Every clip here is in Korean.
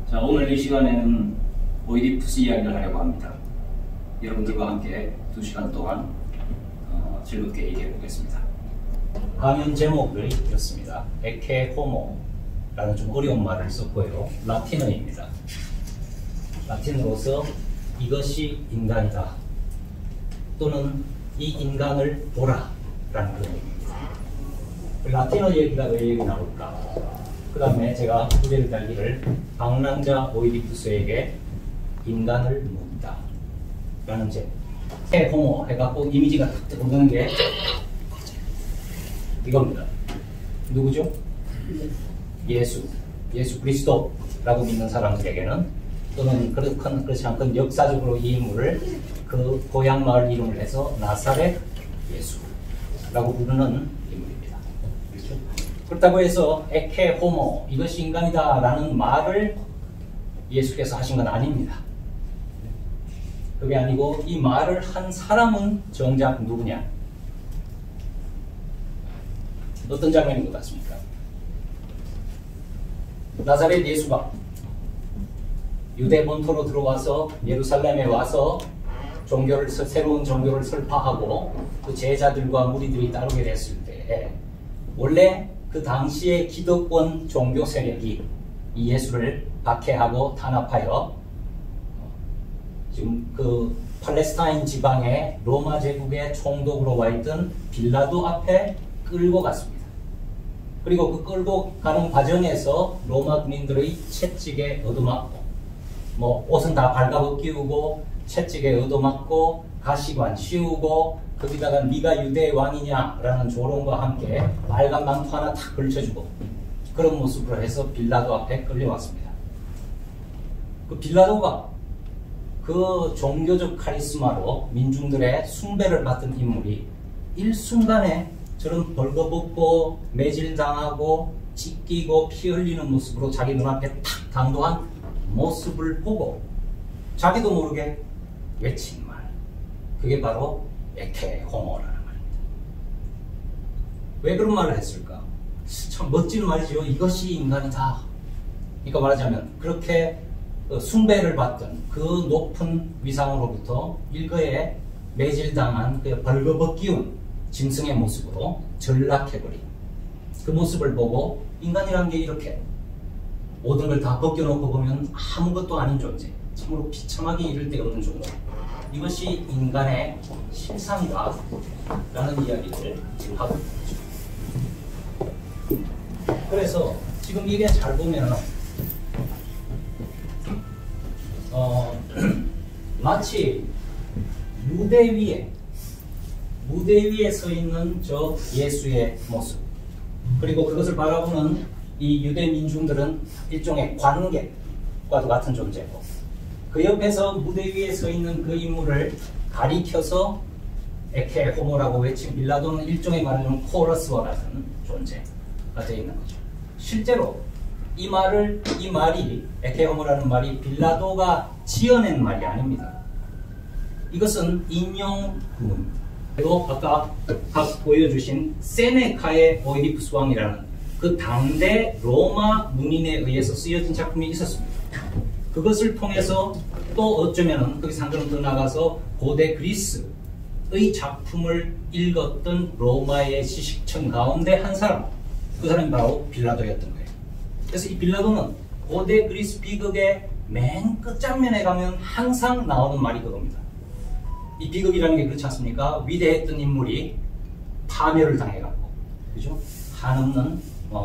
자, 오늘 이 시간에는 오이디푸스 이야기를 하려고 합니다. 여러분들과 함께 2시간 동안 즐겁게 얘기해 보겠습니다. 강연 제목을 이렇습니다. 에케 호모라는 좀 어려운 말을 썼고요. 라틴어입니다. 라틴어로서 이것이 인간이다 또는 이 인간을 보라 라는 그런 얘기입니다. 라틴어 얘기가 왜 여기 나올까? 그 다음에 제가 주제를 달기를 방랑자 오이디푸스에게 인간을 묻다 라는 제목. 에케 호모 해갖고 이미지가 탁 떠오르는 게 이겁니다. 누구죠? 예수 그리스도라고 믿는 사람들에게는 또는 그렇지 않건 역사적으로 이 인물을 그 고향 마을 이름을 해서 나사렛 예수라고 부르는 인물입니다. 그렇죠? 그렇다고 해서 에케 호모 이것이 인간이다 라는 말을 예수께서 하신 건 아닙니다. 그게 아니고 이 말을 한 사람은 정작 누구냐? 어떤 장면인 것 같습니까? 나사렛 예수가 유대 본토로 들어와서 예루살렘에 와서 새로운 종교를 설파하고 그 제자들과 무리들이 따르게 됐을 때 원래 그 당시의 기득권 종교 세력이 이 예수를 박해하고 탄압하여 지금 그 팔레스타인 지방의 로마 제국의 총독으로 와 있던 빌라도 앞에 끌고 갔습니다. 그리고 그 끌고 가는 과정에서 로마 군인들의 채찍에 얻어맞고 옷은 다 발가벗기우고 채찍에 얻어맞고 가시관 씌우고 거기다가 네가 유대의 왕이냐라는 조롱과 함께 빨간 망토 하나 탁 걸쳐주고 그런 모습으로 해서 빌라도 앞에 끌려왔습니다. 그 빌라도가 그 종교적 카리스마로 민중들의 숭배를 받던 인물이 일순간에 저런 벌거벗고 매질당하고 찢기고 피 흘리는 모습으로 자기 눈앞에 탁 당도한 모습을 보고 자기도 모르게 외친 말, 그게 바로 에케 호모라는 말입니다. 왜 그런 말을 했을까? 참 멋진 말이죠. 이것이 인간이다. 그러니까 말하자면 그렇게 숭배를 받던 그 높은 위상으로부터 일거에 매질당한 그 벌거벗기운 짐승의 모습으로 전락해버린 그 모습을 보고 인간이란 게 이렇게 모든 걸 다 벗겨놓고 보면 아무것도 아닌 존재, 참으로 비참하게 이를 데 없는 존재, 이것이 인간의 실상이다 라는 이야기를 지금 하고 있죠. 그래서 지금 이게 잘 보면 마치 무대 위에 서 있는 저 예수의 모습, 그리고 그것을 바라보는 이 유대 민중들은 일종의 관객과도 같은 존재고, 그 옆에서 무대 위에 서 있는 그 인물을 가리켜서 에케 호모라고 외친 빌라도는 일종의 말하자면 코러스와 같은 존재가 되어 있는 거죠. 실제로 이 말이 에케 호모라는 말이 빌라도가 지어낸 말이 아닙니다. 이것은 인용문입니다. 그리고 아까 보여주신 세네카의 오이디푸스 왕이라는 그 당대 로마 문인에 의해서 쓰여진 작품이 있었습니다. 그것을 통해서 또 어쩌면 거기서 한 걸음 더 나가서 고대 그리스의 작품을 읽었던 로마의 지식층 가운데 한 사람, 그 사람이 바로 빌라도였던 거예요. 그래서 이 빌라도는 고대 그리스 비극의 맨 끝장면에 가면 항상 나오는 말이 그겁니다. 이 비극이라는 게 그렇지 않습니까? 위대했던 인물이 파멸을 당해갖고, 그죠? 한없는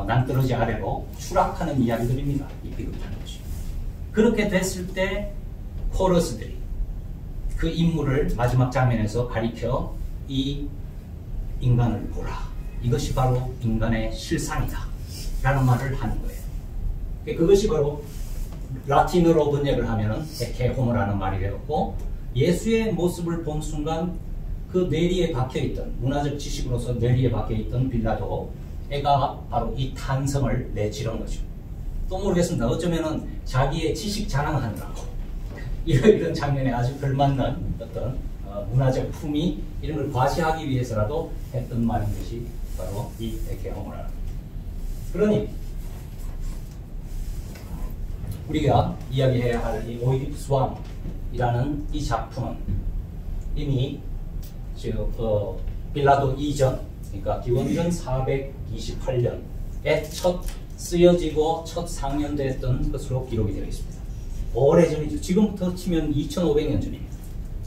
낭떠러지 아래로 추락하는 이야기들입니다. 이 비극이라는 것이. 그렇게 됐을 때 코러스들이 그 인물을 마지막 장면에서 가리켜 이 인간을 보라, 이것이 바로 인간의 실상이다 라는 말을 하는 거예요. 그것이 바로 라틴어로 번역을 하면 에케 호모라는 말이 되었고, 예수의 모습을 본 순간 그 뇌리에 박혀있던, 문화적 지식으로서 뇌리에 박혀있던 빌라도가 바로 이 탄성을 내지른 거죠. 또 모르겠습니다. 어쩌면은 자기의 지식 자랑하느라고 이런 장면에 아주 걸맞는 어떤 문화적 품위 이런 걸 과시하기 위해서라도 했던 말인 것이 바로 이 에케 호모라는. 그러니 우리가 이야기해야 할 이 오이디푸스 왕이라는 이 작품은 이미 빌라도 이전, 그러니까 기원전 428년에 첫 쓰여지고 첫 상연됐던 것으로 기록이 되어 있습니다. 오래전이죠. 지금부터 치면 2500년 전입니다.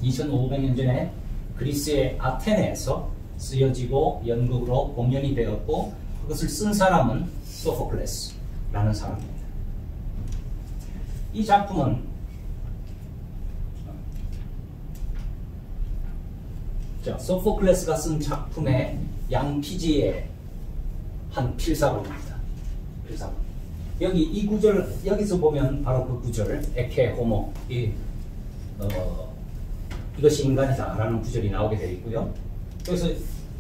2500년 전에 그리스의 아테네에서 쓰여지고 연극으로 공연이 되었고 그것을 쓴 사람은 소포클레스라는 사람입니다. 이 작품은 소포클레스가 쓴 작품의 양피지의 한 필사본입니다. 필사본. 여기 이 구절, 여기서 보면 바로 그 구절, 에케 호모, 이것이 인간이다 라는 구절이 나오게 되어 있고요. 그래서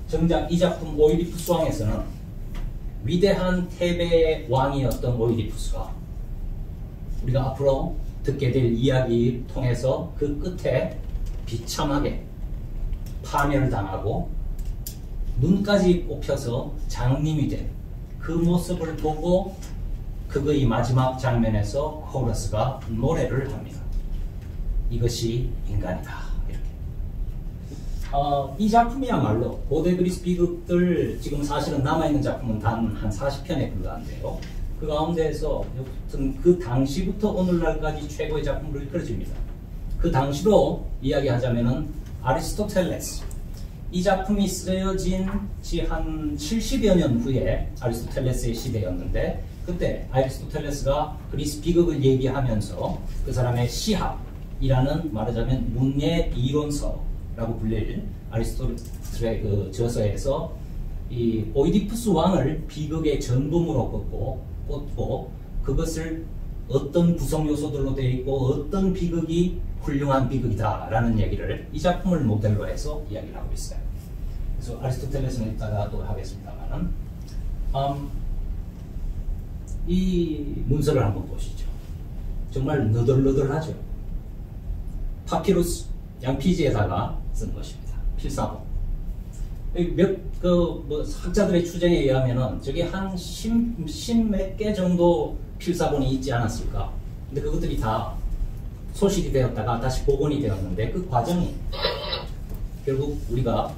정작 이 작품 오이디푸스 왕에서는 위대한 테베의 왕이었던 오이디푸스가 우리가 앞으로 듣게 될 이야기 통해서 그 끝에 비참하게 파멸을 당하고 눈까지 뽑혀서 장님이 된 그 모습을 보고 그의 마지막 장면에서 호러스가 노래를 합니다. 이것이 인간이다. 이렇게. 이 작품이야말로 고대 그리스 비극들 지금 사실은 남아있는 작품은 단 한 40편에 불과한데요. 그 가운데에서 그 당시부터 오늘날까지 최고의 작품으로 이끌어집니다. 그 당시로 이야기하자면은 아리스토텔레스. 이 작품이 쓰여진 지 한 70여 년 후에 아리스토텔레스의 시대였는데 그때 아리스토텔레스가 그리스 비극을 얘기하면서 그 사람의 시합이라는 말하자면 문예 이론서라고 불릴 아리스토텔레스의 그 저서에서 이 오이디푸스 왕을 비극의 전범으로 꼽고 그것을 어떤 구성 요소들로 되어 있고 어떤 비극이 훌륭한 비극이다 라는 얘기를 이 작품을 모델로 해서 이야기를 하고 있어요. 그래서 아리스토텔레스는 이따가 또 하겠습니다만 이 문서를 한번 보시죠. 정말 너덜너덜하죠. 파피루스 양피지에다가 쓴 것입니다. 필사본. 학자들의 추정에 의하면은 저게 한 10몇 개 정도 필사본이 있지 않았을까. 근데 그것들이 다 소실이 되었다가 다시 복원이 되었는데 그 과정이 결국 우리가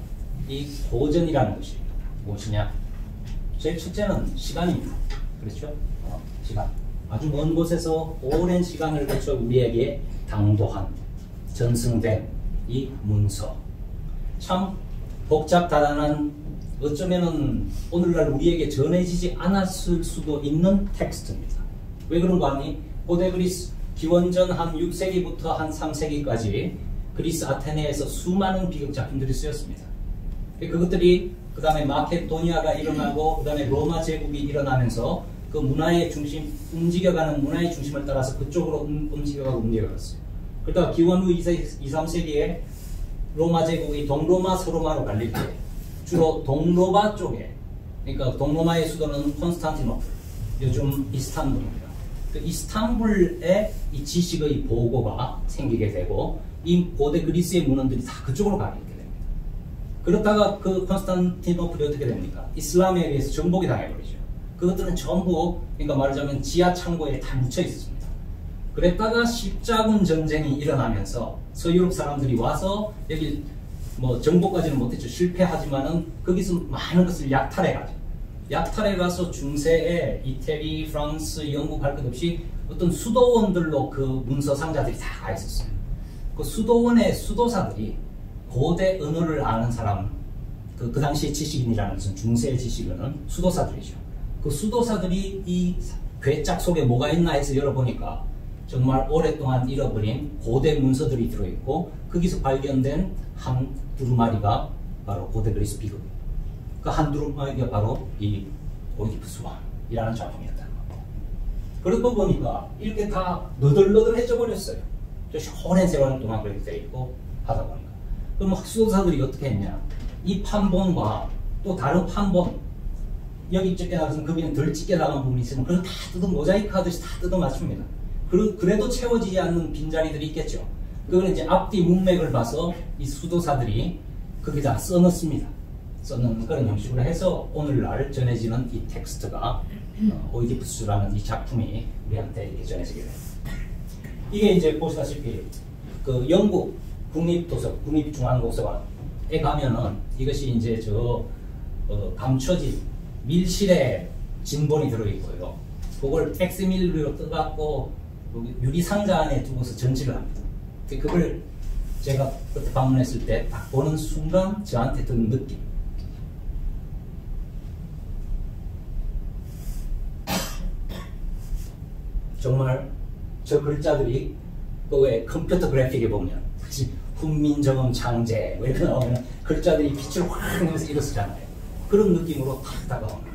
이 고전이라는 것이 무엇이냐. 제일 첫째는 시간입니다. 그렇죠? 시간. 아주 먼 곳에서 오랜 시간을 거쳐 우리에게 당도한 전승된 이 문서. 참 복잡다단한 어쩌면은 오늘날 우리에게 전해지지 않았을 수도 있는 텍스트입니다. 왜 그런 거 아니? 고대 그리스 기원전 한 6세기부터 한 3세기까지 그리스 아테네에서 수많은 비극 작품들이 쓰였습니다. 그것들이 그 다음에 마케도니아가 일어나고 그 다음에 로마 제국이 일어나면서 그 문화의 중심, 움직여가는 문화의 중심을 따라서 그쪽으로 움직여갔어요. 그러다가 기원 후 2, 3세기에 로마 제국이 동로마, 서로마로 갈릴 때 주로 동로마 쪽에, 그러니까 동로마의 수도는 콘스탄티노플, 요즘 이스탄불입니다. 그 이스탄불에 이 지식의 보고가 생기게 되고 이 고대 그리스의 문헌들이 다 그쪽으로 가게 됩니다. 그렇다가 그 콘스탄티노플이 어떻게 됩니까? 이슬람에 의해서 정복이 당해버리죠. 그것들은 전부 그러니까 말하자면 지하 창고에 다 묻혀 있었습니다. 그랬다가 십자군 전쟁이 일어나면서 서유럽 사람들이 와서 여기 뭐 정복까지는 못했죠. 실패하지만은 거기서 많은 것을 약탈해 가죠. 약탈해 가서 중세에 이태리, 프랑스, 영국 할 것 없이 어떤 수도원들로 그 문서 상자들이 다 가 있었어요. 그 수도원의 수도사들이 고대 언어를 아는 사람, 그 당시의 지식인이라는 것은 중세의 지식인은 수도사들이죠. 그 수도사들이 이 괴짝 속에 뭐가 있나 해서 열어보니까 정말 오랫동안 잃어버린 고대 문서들이 들어있고 거기서 발견된 한 두루마리가 바로 고대 그리스 비극. 그 한 두루마리가 바로 이 오이디푸스 왕이라는 작품이었다는 겁니다. 그러고 보니까 이렇게 다 너덜너덜해져 버렸어요. 오랜 세월 동안 그렇게 돼 있고 하다 보니까. 그럼 수도사들이 어떻게 했냐? 이 판본과 또 다른 판본, 여기 찢겨 나가서 거기는 덜 찢겨 나간 부분이 있으면 그걸 다 뜯어 모자이크 하듯이 다 뜯어 맞춥니다. 그래도 채워지지 않는 빈자리들이 있겠죠. 그거는 이제 앞뒤 문맥을 봐서 이 수도사들이 거기다 써넣습니다. 써넣는 그런 형식으로 해서 오늘날 전해지는 이 텍스트가 오이디푸스라는 이 작품이 우리한테 이렇게 전해지게 됩니다. 이게 이제 보시다시피 그 영국 국립도서, 국립중앙도서관에 가면은 이것이 이제 감춰진 밀실에 진본이 들어있고요. 그걸 팩스밀로 떠갖고 유리 상자 안에 두고서 전시를 합니다. 그걸 제가 그때 방문했을 때 딱 보는 순간 저한테 든 느낌. 정말 저 글자들이 그 왜 컴퓨터 그래픽에 보면 훈민정음 창제 뭐 이렇게 나오면 글자들이 빛을 확 내면서 일어서잖아요. 그런 느낌으로 탁 다가오는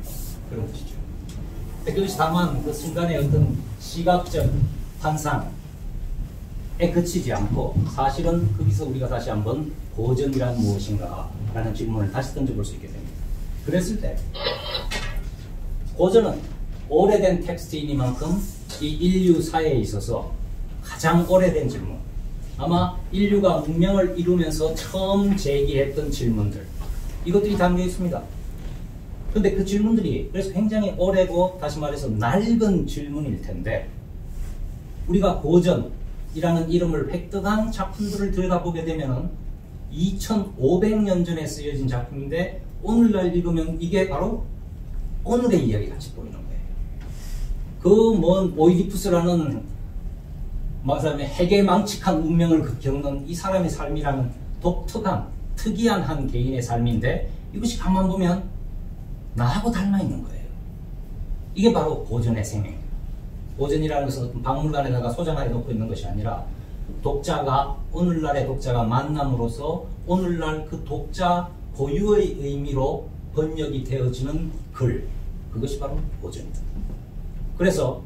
그런 것이죠. 그것이 다만 그 순간의 어떤 시각적 환상에 그치지 않고 사실은 거기서 우리가 다시 한번 고전이란 무엇인가 라는 질문을 다시 던져볼 수 있게 됩니다. 그랬을 때 고전은 오래된 텍스트이니만큼 이 인류 사회에 있어서 가장 오래된 질문, 아마 인류가 문명을 이루면서 처음 제기했던 질문들, 이것들이 담겨 있습니다. 근데 그 질문들이 그래서 굉장히 오래고 다시 말해서 낡은 질문일 텐데 우리가 고전이라는 이름을 획득한 작품들을 들여다보게 되면은 2500년 전에 쓰여진 작품인데 오늘날 읽으면 이게 바로 오늘의 이야기 같이 보이는 거예요. 그 먼 오이디푸스라는 말하자면 해괴망측한 운명을 겪는 이 사람의 삶이라는 독특한 특이한 한 개인의 삶인데 이것이 가만 보면 나하고 닮아 있는 거예요. 이게 바로 고전의 생명입니다. 고전이라는 것은 박물관에다가 소장해 놓고 있는 것이 아니라 독자가 오늘날의 독자가 만남으로써 오늘날 그 독자 고유의 의미로 번역이 되어지는 글, 그것이 바로 고전이다. 그래서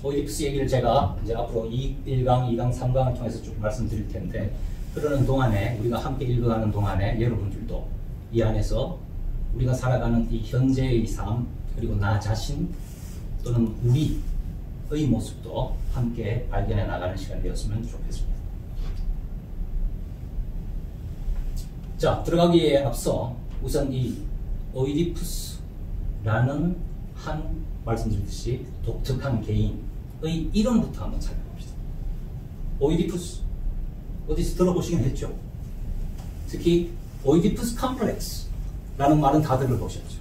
오이디푸스 얘기를 제가 이제 앞으로 1강, 2강, 3강을 통해서 쭉 말씀드릴 텐데 그러는 동안에 우리가 함께 읽어가는 동안에 여러분들도 이 안에서 우리가 살아가는 이 현재의 삶 그리고 나 자신 또는 우리의 모습도 함께 발견해 나가는 시간이 되었으면 좋겠습니다. 자, 들어가기에 앞서 우선 이 오이디푸스라는 한 말씀드렸듯이 독특한 개인의 이름부터 한번 살펴봅시다. 오이디푸스 어디서 들어보시긴 했죠. 특히 오이디푸스 컴플렉스라는 말은 다 들어보셨죠.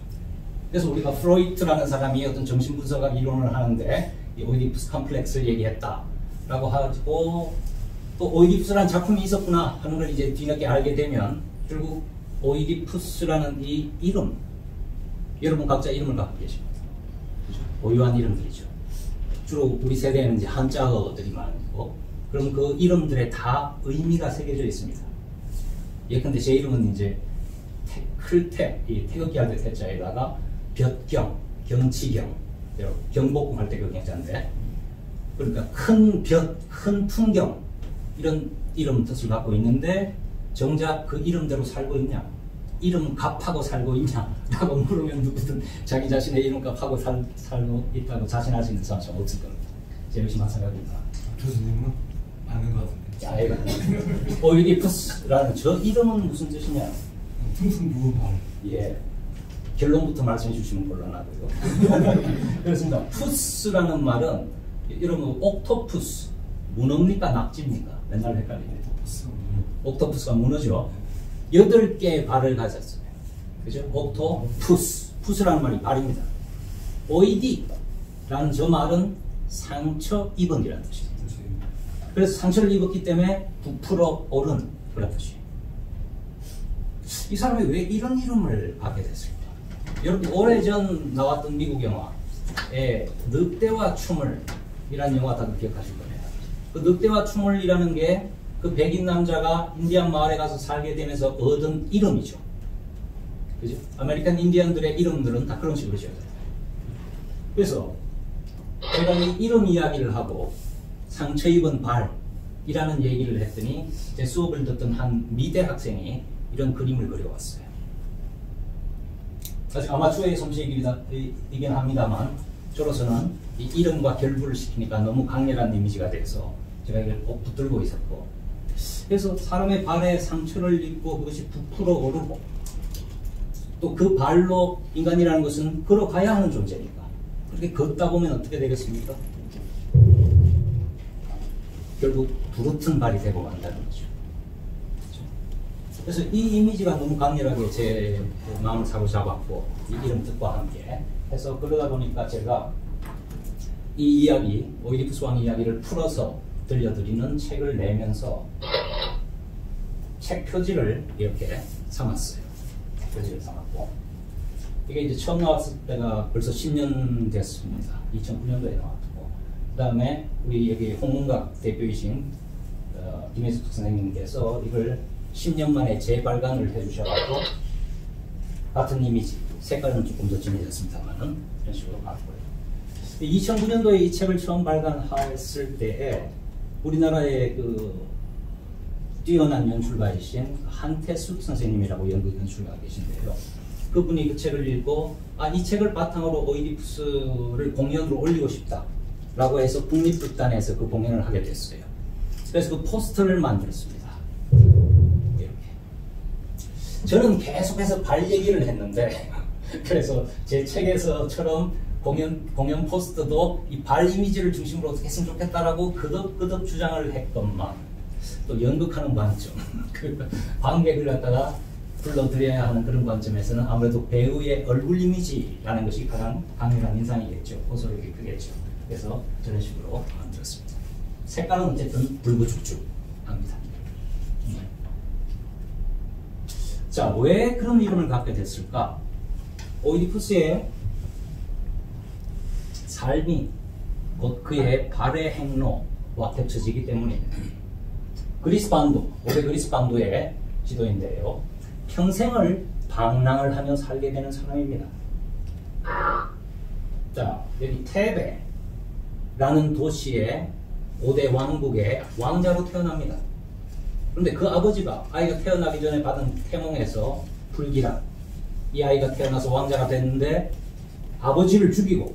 그래서 우리가 프로이트라는 사람이 어떤 정신분석학 이론을 하는데 이 오이디푸스 컴플렉스를 얘기했다라고 하고 또 오이디푸스라는 작품이 있었구나 하는 걸 이제 뒤늦게 알게 되면 결국 오이디푸스라는 이 이름, 여러분 각자 이름을 갖고 계십니다. 고유한 이름들이죠. 주로 우리 세대에는 이제 한자어들이 많고, 그럼 그 이름들에 다 의미가 새겨져 있습니다. 예컨대 제 이름은 이제 클태, 이 태극기 할 때 태자에다가 볕경, 경치경, 경복궁 할 때 그 경자인데, 그러니까 큰 볕, 큰 풍경, 이런 이름 뜻을 갖고 있는데, 정작 그 이름대로 살고 있냐? 이름 값하고 살고 있냐? 라고 물으면 누구든 자기 자신의 이름값하고 살고 있다고 자신할 수 있는 사람은 잘 없을 겁니다. 제 역시 마찬가지입니다. 교수님은 아는 것 같은데. 오이디푸스라는 저 이름은 무슨 뜻이냐? 퉁퉁 부은 발. 예. 결론부터 말씀해 주시면 곤란하고요. 그렇습니다. 푸스라는 말은 여러분 옥토푸스, 문어입니까? 낙지입니까? 맨날 헷갈립니다. 옥토푸스가 문어죠. 8개의 발을 가졌어요. 그죠? 옥토푸스. 푸스라는 말이 발입니다. 오이디라는 저 말은 상처 입은이라는 뜻입니다. 그래서 상처를 입었기 때문에 부풀어 오른 그런 뜻이에요. 이 사람이 왜 이런 이름을 갖게 됐을까? 여러분 오래전 나왔던 미국 영화에 늑대와 춤을 이라는 영화 다들 기억하실 거예요. 그 늑대와 춤을 이라는 게 그 백인 남자가 인디안 마을에 가서 살게 되면서 얻은 이름이죠. 그죠? 아메리칸 인디언들의 이름들은 다 그런 식으로 지어져요. 그래서 제가 이 이름 이야기를 하고 상처 입은 발이라는 얘기를 했더니 제 수업을 듣던 한 미대 학생이 이런 그림을 그려왔어요. 사실 아마추어의 솜씨이긴 합니다만 저로서는 이 이름과 결부를 시키니까 너무 강렬한 이미지가 돼서 제가 이걸 꼭 붙들고 있었고, 그래서 사람의 발에 상처를 입고 그것이 부풀어 오르고 또 그 발로 인간이라는 것은 걸어가야 하는 존재니까 그렇게 걷다 보면 어떻게 되겠습니까? 결국 부르튼 발이 되고 만다는 거죠. 그래서 이 이미지가 너무 강렬하게 제 마음을 사로잡았고, 이 이름 뜻과 함께 해서 그러다 보니까 제가 이 이야기, 오이디푸스 왕 이야기를 풀어서 들려드리는 책을 내면서 책 표지를 이렇게 삼았어요. 표지를 삼았고, 이게 이제 처음 나왔을 때가 벌써 10년 됐습니다. 2009년도에 나왔고, 그 다음에 우리 여기 홍문각 대표이신 김혜숙 선생님께서 이걸 10년 만에 재발간을 해주셔가지고 같은 이미지, 색깔은 조금 더 진해졌습니다만은 이런 식으로 갔고요. 2009년도에 이 책을 처음 발간했을 때에 우리나라의 그 뛰어난 연출가이신 한태숙 선생님이라고 연극 연출가가 계신데요. 그분이 그 책을 읽고 이 책을 바탕으로 오이디푸스를 공연으로 올리고 싶다라고 해서 국립극단에서 그 공연을 하게 됐어요. 그래서 그 포스터를 만들었습니다. 이렇게. 저는 계속해서 발 얘기를 했는데 그래서 제 책에서처럼 공연 포스터도 이 발 이미지를 중심으로 어떻게 했으면 좋겠다라고 끄덕끄덕 주장을 했건만 또 연극하는 관점, 그 관객을 갖다가 불러들여야 하는 그런 관점에서는 아무래도 배우의 얼굴 이미지라는 것이 가장 강렬한 인상이겠죠. 호소력이 크겠죠. 그래서 저런 식으로 만들었습니다. 색깔은 어쨌든 붉고죽죽합니다. 자, 왜 그런 이름을 갖게 됐을까? 오이디푸스의 삶이 곧 그의 발의 행로와 겹쳐지기 때문입니다. 그리스반도, 올해 그리스반도의 지도인데요. 평생을 방랑을 하며 살게 되는 사람입니다. 자, 여기 테베라는 도시의 5대 왕국의 왕자로 태어납니다. 그런데 그 아버지가 아이가 태어나기 전에 받은 태몽에서 불길한 이 아이가 태어나서 왕자가 됐는데 아버지를 죽이고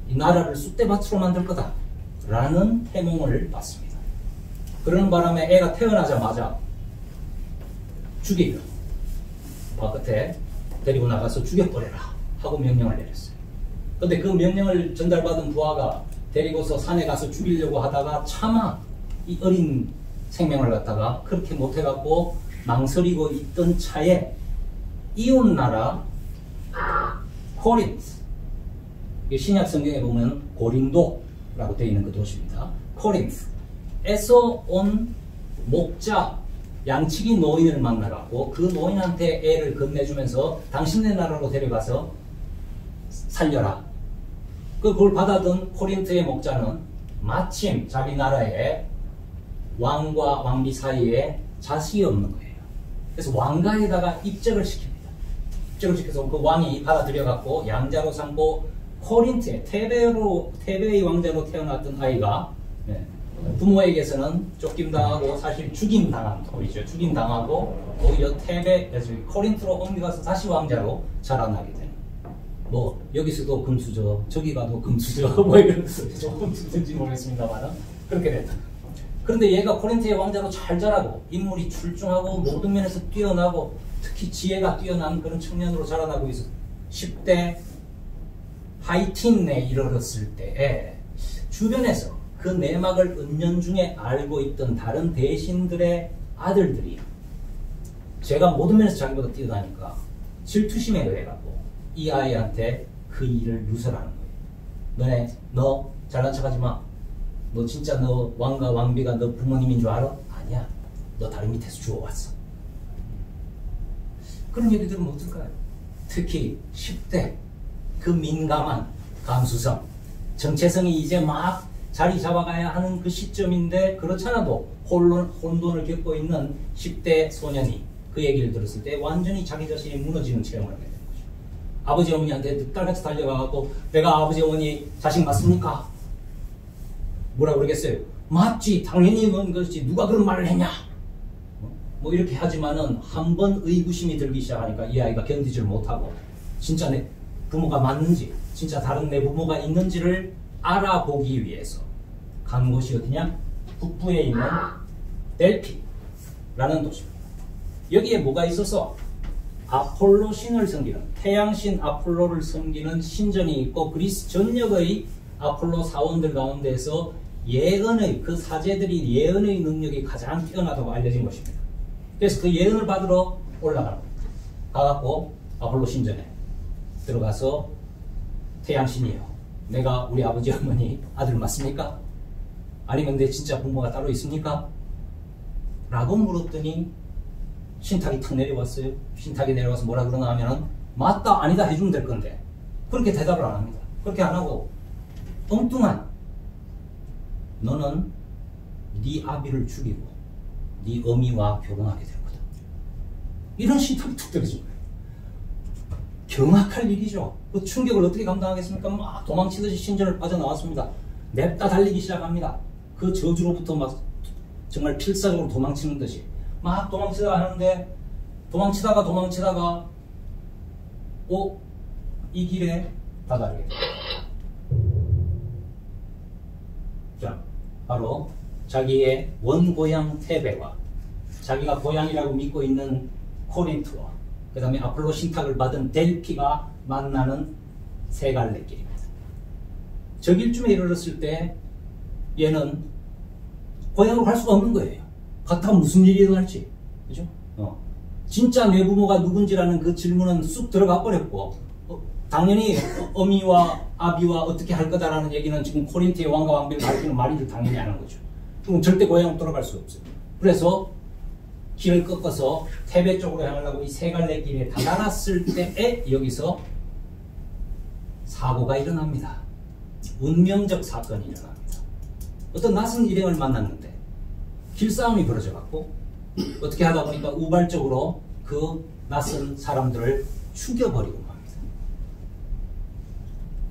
이 나라를 쑥대밭으로 만들 거다 라는 태몽을 받습니다. 그러는 바람에 애가 태어나자마자 죽이려 바깥에 데리고 나가서 죽여버려라 하고 명령을 내렸어요. 근데 그 명령을 전달받은 부하가 데리고서 산에 가서 죽이려고 하다가 차마 이 어린 생명을 갖다가 그렇게 못해갖고 망설이고 있던 차에 이웃나라 코린트, 신약 성경에 보면 고린도라고 되어 있는 그 도시입니다. 코린트에서 온 목자 양치기 노인을 만나갖고 그 노인한테 애를 건네주면서 당신네 나라로 데려가서 살려라. 그걸 받아든 코린트의 목자는 마침 자기 나라의 왕과 왕비 사이에 자식이 없는 거예요. 그래서 왕가에다가 입적을 시킵니다. 입적을 시켜서 그 왕이 받아들여갖고 양자로 삼고 코린트의 테베의 왕자로 태어났던 아이가 부모에게서는 쫓김당하고 사실 죽임당한 꼴이죠. 죽임당하고 오히려 코린트로 옮겨가서 다시 왕자로 자라나게 되는. 뭐 여기서도 금수저, 저기 가도 금수저, 뭐 이런 조금 듣는지 모르겠습니다만 그렇게 됐다. 그런데 얘가 코린트의 왕자로 잘 자라고 인물이 출중하고 모든 면에서 뛰어나고 특히 지혜가 뛰어난 그런 청년으로 자라나고 있어 10대 하이틴에 이르렀을 때에 주변에서 그 내막을 은연중에 알고 있던 다른 대신들의 아들들이 제가 모든 면에서 자기보다 뛰어나니까 질투심에 의해갖고 이 아이한테 그 일을 누설하는 거예요. 너 잘난 척하지 마. 너 진짜 너 왕과 왕비가 너 부모님인 줄 알아? 아니야. 너 다리 밑에서 주워왔어. 그런 얘기 들으면 어떨까요? 특히 10대 그 민감한 감수성, 정체성이 이제 막 자리 잡아가야 하는 그 시점인데 그렇잖아도 혼돈을 겪고 있는 10대 소년이 그 얘기를 들었을 때 완전히 자기 자신이 무너지는 체험을 하게 되는 거죠. 아버지 어머니한테 늑달같이 달려가고 내가 아버지 어머니 자식 맞습니까? 뭐라 그러겠어요? 맞지, 당연히 그건 그렇지, 누가 그런 말을 했냐? 뭐 이렇게 하지만은 한 번 의구심이 들기 시작하니까 이 아이가 견디질 못하고 진짜 내 부모가 맞는지, 진짜 다른 내 부모가 있는지를 알아보기 위해서 간 곳이 어디냐? 북부에 있는 델피라는 도시입니다. 여기에 뭐가 있어서 아폴로 신을 섬기는, 태양신 아폴로를 섬기는 신전이 있고 그리스 전역의 아폴로 사원들 가운데서 예언의 그 사제들이 예언의 능력이 가장 뛰어나다고 알려진 것입니다. 그래서 그 예언을 받으러 올라가는 겁니다. 가갖고 아폴로 신전에 들어가서 태양신이요, 내가 우리 아버지 어머니 아들 맞습니까? 아니면 내 진짜 부모가 따로 있습니까? 라고 물었더니 신탁이 탁 내려왔어요. 신탁이 내려와서 뭐라 그러나 하면은 맞다 아니다 해주면 될 건데 그렇게 대답을 안 합니다. 그렇게 안 하고 엉뚱한, 너는 네 아비를 죽이고 네 어미와 결혼하게 될 거다, 이런 신탁이 툭 떨어진 거예요. 경악할 일이죠. 그 충격을 어떻게 감당하겠습니까? 막 도망치듯이 신전을 빠져나왔습니다. 냅다 달리기 시작합니다. 그 저주로부터 막 정말 필사적으로 도망치는 듯이 막 도망치다가 하는데, 도망치다가 이 길에 다다르게 됩니다. 자, 바로 자기의 원고향 테베와 자기가 고향이라고 믿고 있는 코린트와 그 다음에 아폴로 신탁을 받은 델피가 만나는 세 갈래 길입니다. 저 길쯤에 이르렀을 때 얘는 고향으로 갈 수가 없는 거예요. 갔다가 무슨 일이 일어날지, 그죠? 진짜 내 부모가 누군지라는 그 질문은 쑥 들어가 버렸고, 당연히 어미와 아비와 어떻게 할 거다라는 얘기는 지금 코린트의 왕과 왕비를 가리키는 말인들 당연히 하는 거죠. 그럼 절대 고향으로 돌아갈 수 없어요. 그래서 길을 꺾어서 테베 쪽으로 향하려고 이 세 갈래 길에 다다랐을 때에 여기서 사고가 일어납니다. 운명적 사건이 일어납니다. 어떤 낯선 일행을 만났는데 길싸움이 벌어져 갖고 어떻게 하다 보니까 우발적으로 그 낯선 사람들을 죽여버리고 맙니다.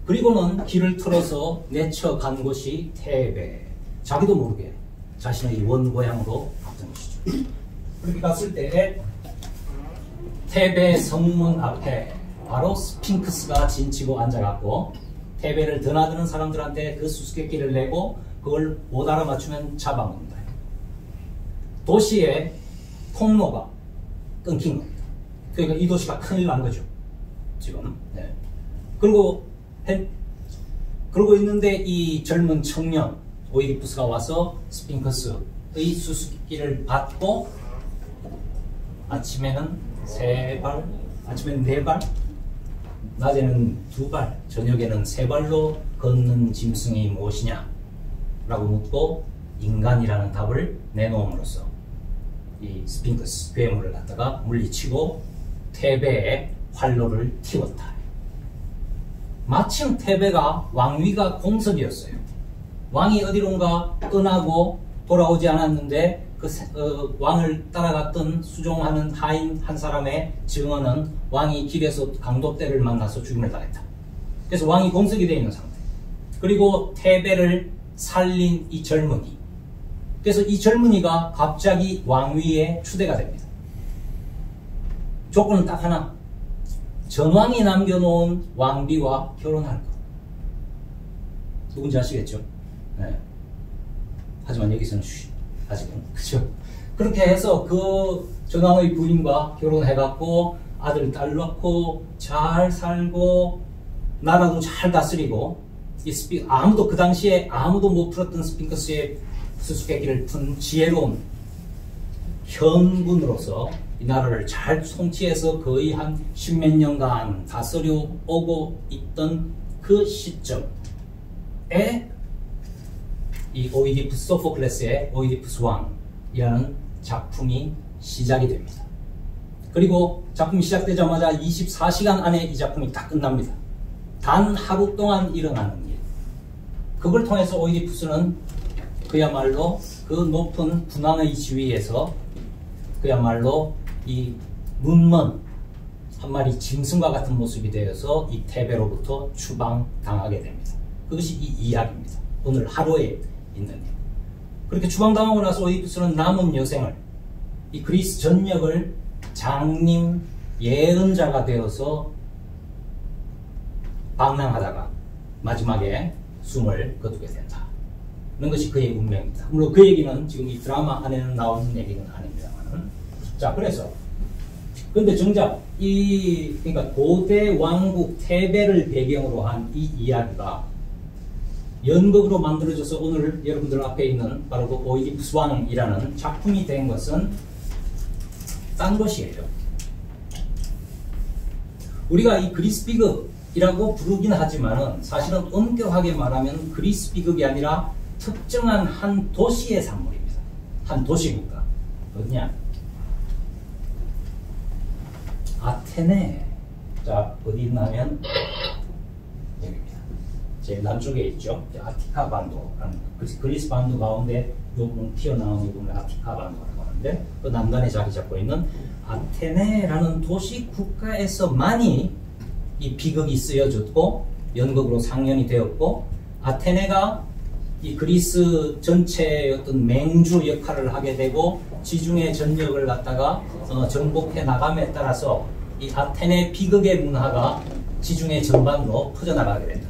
그리고는 길을 틀어서 내쳐간 곳이 테베, 자기도 모르게 자신의 원고향으로 갔던 것이죠. 그렇게 갔을 때 테베 성문 앞에 바로 스핑크스가 진치고 앉아갖고 테베를 드나드는 사람들한테 그 수수께끼를 내고 그걸 못 알아맞추면 잡아먹는다. 도시의 통로가 끊긴 겁니다. 그러니까 이 도시가 큰일 난 거죠, 지금. 네. 그러고 있는데 이 젊은 청년 오이디푸스가 와서 스핑크스의 수수께끼를 받고 아침에는 3발, 아침에는 4발, 낮에는 2발, 저녁에는 3발로 걷는 짐승이 무엇이냐 라고 묻고 인간이라는 답을 내놓음으로써 이 스핑크스 괴물을 갖다가 물리치고 테베에 활로를 틔웠다. 마침 테베가 왕위가 공석이었어요. 왕이 어디론가 떠나고 돌아오지 않았는데 그 왕을 따라갔던 수종하는 하인 한 사람의 증언은 왕이 길에서 강도떼를 만나서 죽임을 당했다. 그래서 왕이 공석이 되어 있는 상태. 그리고 테베를 살린 이 젊은이. 그래서 이 젊은이가 갑자기 왕위에 추대가 됩니다. 조건은 딱 하나. 전왕이 남겨놓은 왕비와 결혼할 것. 누군지 아시겠죠? 네. 하지만 여기서는 아직은, 그죠? 그렇게 해서 그 전왕의 부인과 결혼해갖고 아들, 딸 낳고 잘 살고 나라도 잘 다스리고 아무도 그 당시에 아무도 못 풀었던 스핑크스의 수수께끼를 푼 지혜로운 현군으로서 이 나라를 잘 통치해서 거의 한 10몇 년간 다스려 오고 있던 그 시점에 이 오이디푸스, 소포클레스의 오이디푸스 왕이라는 작품이 시작이 됩니다. 그리고 작품이 시작되자마자 24시간 안에 이 작품이 다 끝납니다. 단 하루 동안 일어나는 일. 그걸 통해서 오이디푸스는 그야말로 그 높은 군왕의 지위에서 그야말로 이 눈먼 한 마리 짐승과 같은 모습이 되어서 이 테베로부터 추방당하게 됩니다. 그것이 이 이야기입니다. 오늘 하루에 있는 일. 그렇게 추방당하고 나서 오이디푸스는 남은 여생을 이 그리스 전역을 장님 예언자가 되어서 방랑하다가 마지막에 숨을 거두게 된다. 그런 것이 그의 운명입니다. 물론 그 얘기는 지금 이 드라마 안에는 나오는 얘기는 아닙니다만은. 자, 그래서 근데 정작 그러니까 고대 왕국 테베를 배경으로 한 이 이야기가 연극으로 만들어져서 오늘 여러분들 앞에 있는 바로 그 오이디푸스 왕이라는 작품이 된 것은 딴 것이에요. 우리가 이 그리스 비극이라고 부르긴 하지만은 사실은 엄격하게 말하면 그리스 비극이 아니라 특정한 한 도시의 산물입니다. 한 도시국가. 어디냐? 아테네. 자, 어디 있나면 여기입니다. 제일 남쪽에 있죠. 아티카 반도라는 그리스 반도 가운데 이 부분 튀어나온 이 부분을 아티카 반도라고 하는데 그 남단에 자리 잡고 있는 아테네라는 도시 국가에서만이 이 비극이 쓰여졌고 연극으로 상연이 되었고 아테네가 이 그리스 전체의 어떤 맹주 역할을 하게 되고 지중해 전역을 갖다가 정복해 나감에 따라서 이 아테네 비극의 문화가 지중해 전반으로 퍼져나가게 된다.